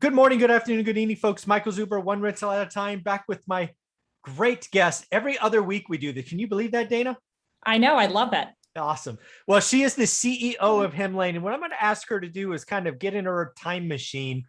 Good morning, good afternoon, good evening, folks. Michael Zuber, one rental at a time, back with my great guest. Every other week we do this. Can you believe that, Dana? I know. I love it. Awesome. Well, she is the CEO of Hemlane. And what I'm going to ask her to do is kind of get in her time machine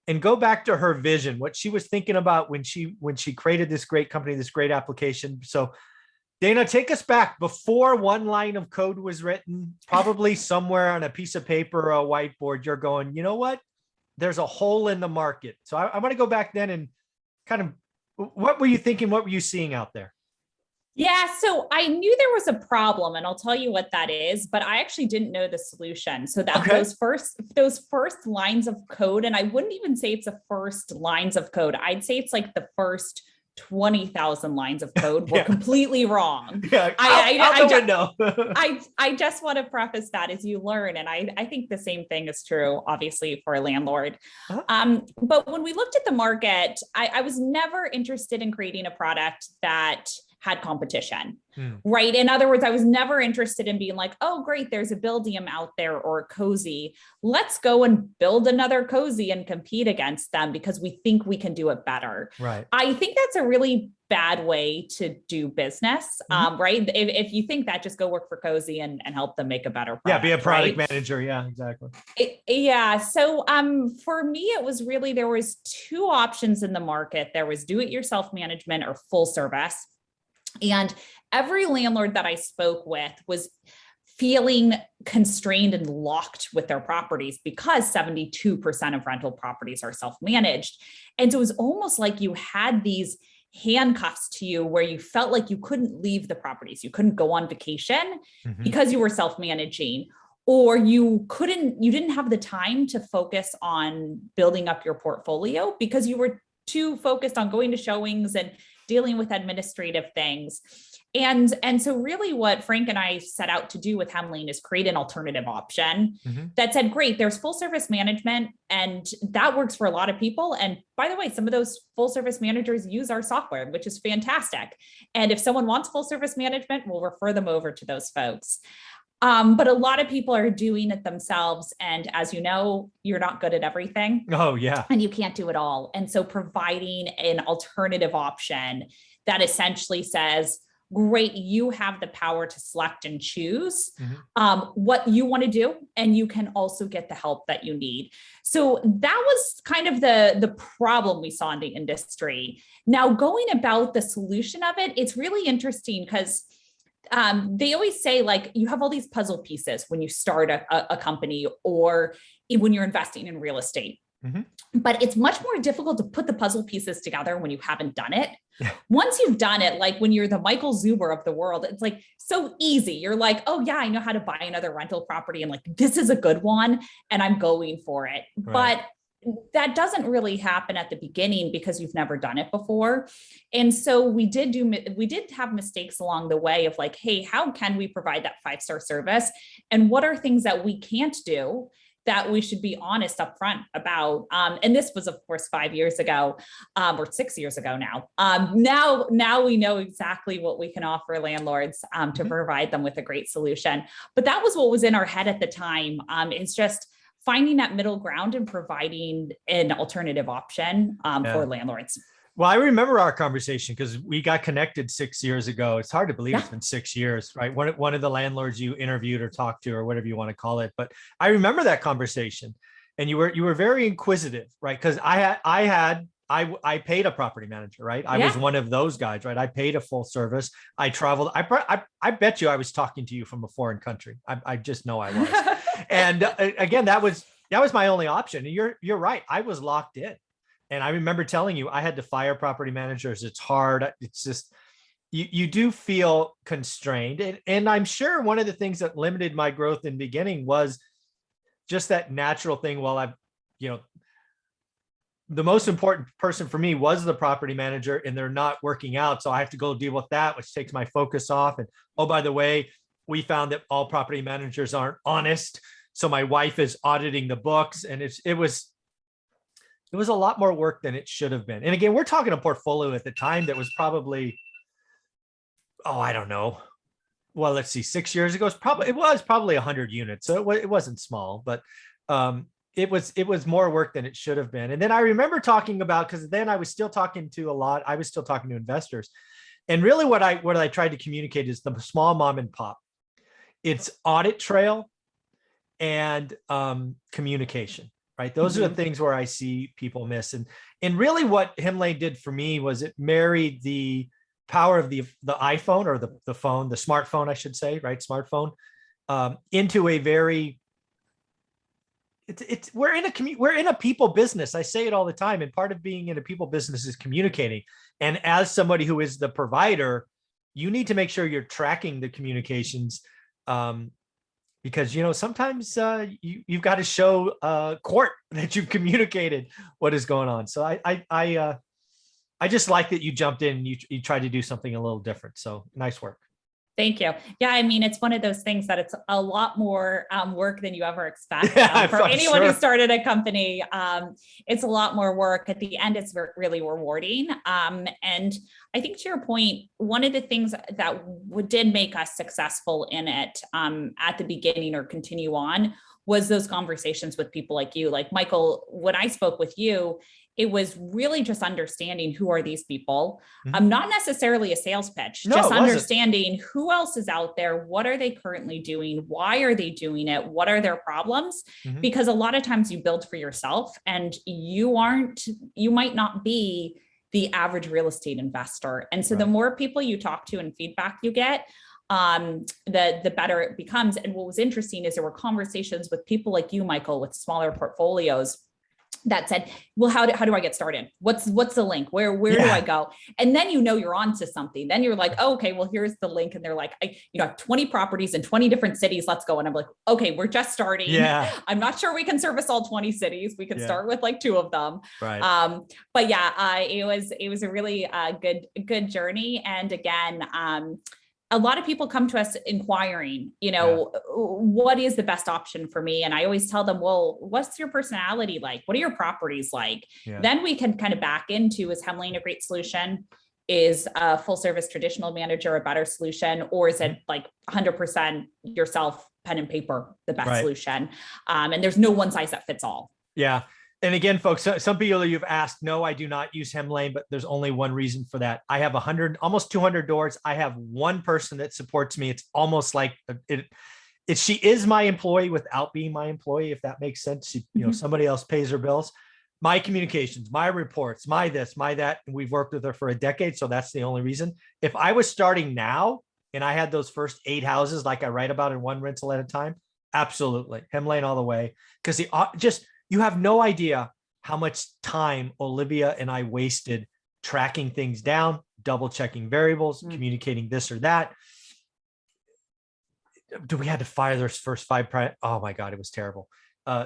and go back to her vision, what she was thinking about when she created this great company, this great application. So Dana, take us back before one line of code was written, probably somewhere on a piece of paper or a whiteboard. You're going, you know what? There's a hole in the market. So I want to go back then and kind of, what were you thinking? What were you seeing out there? Yeah, so I knew there was a problem, and I'll tell you what that is, but I actually didn't know the solution. So that Okay. those first lines of code, and I wouldn't even say it's the first lines of code. I'd say it's like the first 20,000 lines of code were completely wrong. Yeah, out the window. I just want to preface that as you learn, and I think the same thing is true, obviously, for a landlord. But when we looked at the market, I was never interested in creating a product that had competition, right? In other words, I was never interested in being like, oh, great, there's a Buildium out there or a Cozy. Let's go and build another Cozy and compete against them because we think we can do it better. Right. I think that's a really bad way to do business, right? If you think that, just go work for Cozy and help them make a better product. Yeah, be a product right? manager. Yeah, exactly. So for me, it was really, there was two options in the market. There was do-it-yourself management or full service. And every landlord that I spoke with was feeling constrained and locked with their properties because 72% of rental properties are self-managed. And so it was almost like you had these handcuffs to you where you felt like you couldn't leave the properties. You couldn't go on vacation because you were self-managing, or you didn't have the time to focus on building up your portfolio because you were too focused on going to showings and dealing with administrative things. And so really what Frank and I set out to do with Hemlane is create an alternative option that said, great, there's full service management and that works for a lot of people. And by the way, some of those full service managers use our software, which is fantastic. And if someone wants full service management, we'll refer them over to those folks. But a lot of people are doing it themselves. And as you know, you're not good at everything. Oh, yeah. And you can't do it all. And so providing an alternative option that essentially says, great, you have the power to select and choose what you want to do. And you can also get the help that you need. So that was kind of the problem we saw in the industry. Now, going about the solution of it, it's really interesting because they always say, like, you have all these puzzle pieces when you start a company or when you're investing in real estate. But it's much more difficult to put the puzzle pieces together when you haven't done it. Once you've done it, like when you're the Michael Zuber of the world, it's like so easy. You're like, oh yeah, I know how to buy another rental property. And like, this is a good one and I'm going for it. Right. But that doesn't really happen at the beginning because you've never done it before. And so we did have mistakes along the way of like, hey, how can we provide that 5-star service? And what are things that we can't do that we should be honest upfront about? And this was, of course, 5 years ago, or 6 years ago now. Now we know exactly what we can offer landlords to provide them with a great solution. But that was what was in our head at the time. It's just finding that middle ground and providing an alternative option for landlords. Well, I remember our conversation because we got connected 6 years ago. It's hard to believe it's been 6 years, right? One of the landlords you interviewed or talked to or whatever you want to call it. But I remember that conversation and you were very inquisitive, right? Because I paid a property manager, right? I was one of those guys, right? I paid a full service. I traveled. I bet you I was talking to you from a foreign country. I just know I was. And again, that was my only option. And you're right. I was locked in. And I remember telling you I had to fire property managers. It's hard. It's just, you do feel constrained. And I'm sure one of the things that limited my growth in the beginning was just that natural thing. Well, the most important person for me was the property manager and they're not working out. So I have to go deal with that, which takes my focus off. And oh, by the way, we found that all property managers aren't honest. So my wife is auditing the books and it was a lot more work than it should have been. And again, we're talking a portfolio at the time that was probably, I don't know. Well, let's see, 6 years ago, it was probably 100 units. So it wasn't small, but it was more work than it should have been. And then I remember talking about, because then I was still talking to investors. And really what I tried to communicate is the small mom and pop. It's audit trail and communication, right? Those are the things where I see people miss. And really what Hemlane did for me was it married the power of the iPhone, or the phone, the smartphone, I should say, right? Smartphone, into a very, we're in a people business. I say it all the time. And part of being in a people business is communicating. And as somebody who is the provider, you need to make sure you're tracking the communications, because, sometimes you've got to show court that you've communicated what is going on. So I just like that you jumped in and you tried to do something a little different. So nice work. Thank you. Yeah, I mean, it's one of those things that it's a lot more work than you ever expect. For anyone who started a company, it's a lot more work. At the end, it's really rewarding. And I think to your point, one of the things that did make us successful in it at the beginning or continue on was those conversations with people like you. Like Michael, when I spoke with you, it was really just understanding who are these people. Not necessarily a sales pitch, just understanding who else is out there. What are they currently doing? Why are they doing it? What are their problems? Because a lot of times you build for yourself and you might not be the average real estate investor. And so the more people you talk to and feedback you get, the better it becomes. And what was interesting is there were conversations with people like you, Michael, with smaller portfolios that said, well, how do I get started? What's the link? Where do I go? And then, you're onto something. Then you're like, oh, okay, well, here's the link. And they're like, I have 20 properties in 20 different cities. Let's go. And I'm like, okay, we're just starting. Yeah. I'm not sure we can service all 20 cities. We can start with like 2 of them. Right. But yeah, it was a really good journey. And again, a lot of people come to us inquiring, what is the best option for me? And I always tell them, well, what's your personality like? What are your properties like? Yeah. Then we can kind of back into, is Hemlane a great solution? Is a full service traditional manager a better solution? Or is it like 100% yourself, pen and paper, the best solution? And there's no one size that fits all. Yeah. And again, folks, some people you've asked, no, I do not use Hemlane, but there's only one reason for that. I have almost 200 doors. I have one person that supports me. It's almost like she is my employee without being my employee, if that makes sense. Somebody else pays her bills. My communications, my reports, my this, my that. And we've worked with her for a decade. So that's the only reason. If I was starting now and I had those first 8 houses, like I write about in one rental at a time, absolutely. Hemlane all the way. Because you have no idea how much time Olivia and I wasted tracking things down, double checking variables, communicating this or that. We had to fire those first 5. Oh my God, it was terrible.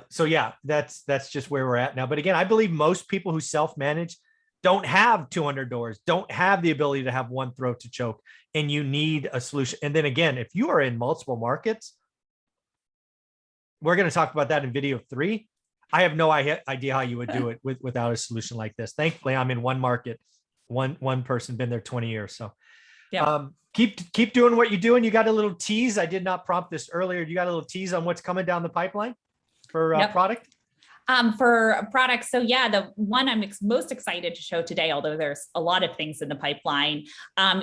So yeah, that's just where we're at now. But again, I believe most people who self-manage don't have 200 doors, don't have the ability to have one throat to choke, and you need a solution. And then again, if you are in multiple markets, we're going to talk about that in video 3. I have no idea how you would do it without a solution like this. Thankfully, I'm in one market, one person, been there 20 years. So keep doing what you're doing. You got a little tease. I did not prompt this earlier. You got a little tease on what's coming down the pipeline for product? For products. So yeah, the one I'm most excited to show today, although there's a lot of things in the pipeline,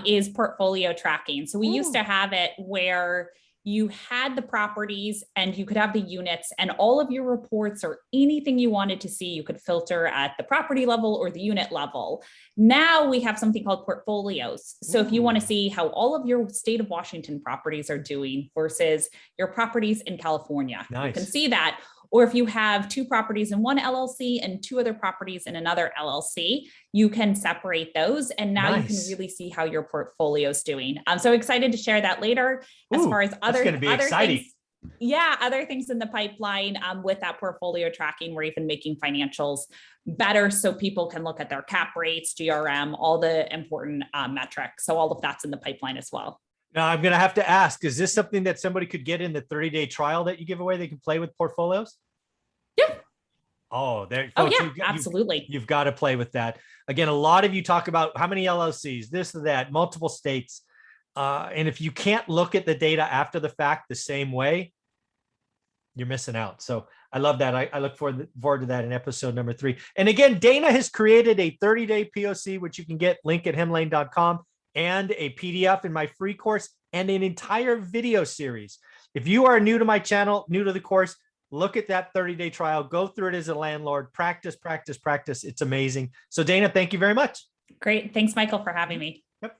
is portfolio tracking. So we used to have it where you had the properties and you could have the units, and all of your reports or anything you wanted to see, you could filter at the property level or the unit level. Now we have something called portfolios. So if you want to see how all of your state of Washington properties are doing versus your properties in California, you can see that. Or if you have 2 properties in one LLC and 2 other properties in another LLC, you can separate those. And now you can really see how your portfolio is doing. I'm so excited to share that later. As far as other things. Yeah, other things in the pipeline with that portfolio tracking. We're even making financials better so people can look at their cap rates, GRM, all the important metrics. So all of that's in the pipeline as well. Now I'm going to have to ask, is this something that somebody could get in the 30-day trial that you give away? They can play with portfolios? Yeah. Oh, there. Oh, yeah, absolutely. You've got to play with that. Again, a lot of you talk about how many LLCs, this or that, multiple states. And if you can't look at the data after the fact the same way, you're missing out. So I love that. I look forward to that in episode number 3. And again, Dana has created a 30-day POC, which you can get link at hemlane.com, and a PDF in my free course, and an entire video series. If you are new to my channel, new to the course, look at that 30-day trial, go through it as a landlord, practice, practice, practice. It's amazing. So Dana, thank you very much. Great. Thanks, Michael, for having me. Yep.